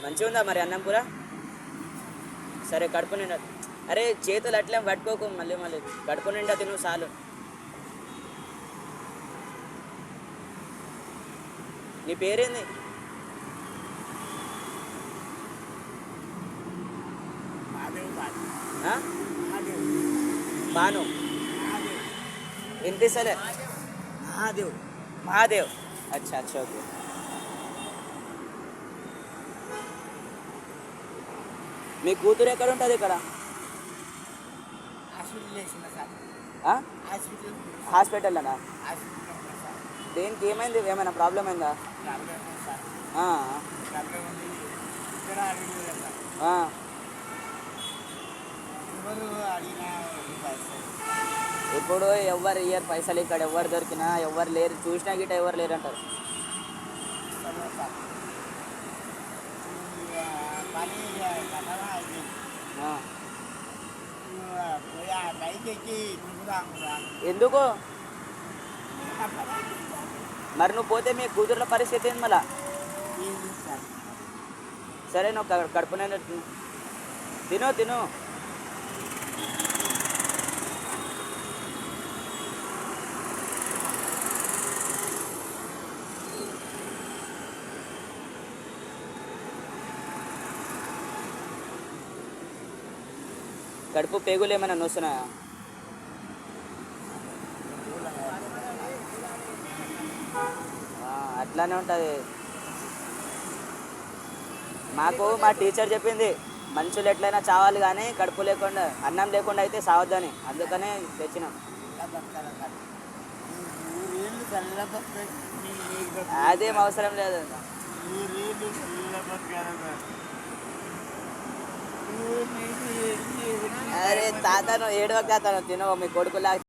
మంచిగా ఉందా మరి అన్నం కూర? సరే కడుపు నిండా. అరే చేతులు అట్లే పట్టుకోకు, మళ్ళీ మళ్ళీ కడుపు నిండా తిను చాలు. నీ పేరేంది? ఆ? భాను. వినిపిస్తలే. మహాదేవ్. మహాదేవ్. అచ్చా అచ్చా, ఓకే. మీ కూతురు ఎక్కడ ఉంటుంది ఇక్కడ? హాస్పిటల్ వేసిన సార్. ఆ? హాస్పిటల్ హాస్పిటల్లోనా? హాస్పిటల్ ఉన్నా సార్. దేనికి ఏమైంది? ఏమైనా ప్రాబ్లం అయిందా? ప్రాబ్లం ఉంది సార్. ఆ, ప్రాబ్లం ఉంది. ఇక్కడ అడిగి సార్. ఆ. ఎవరు అడిగినా రూపాయి సార్. ఇప్పుడు ఎవరు ఇయ్యరు పైసలు ఇక్కడ, ఎవరు దొరికినా ఎవరు లేరు, చూసినా గిట్ట ఎవరు లేరు అంటారు. సరే సార్. పని కథగా అయిపోయింది. ఆ. పోయి ఆ బైక్ ఎక్కి దిగుదాం రా. ఎందుకు మరి నువ్వు పోతే మీ కూతుర్ల పరిస్థితి ఏంది మళ్ళా? ఏంది సార్? సరే నువ్వు కడుపు నిండా తిను తిను. కడుపు పేగులు ఏమైనా నొస్తున్నాయా? అట్లానే ఉంటుంది. మాకు మా టీచర్ చెప్పింది, మనుషులు ఎట్లయినా చావాలి కానీ కడుపు లేకుండా, అన్నం లేకుండా అయితే సావద్దని, అందుకనే తెచ్చినాం. అదేం అవసరం లేదు. అరే తాతను ఏడవక, తను తినవు, మీ కొడుకులా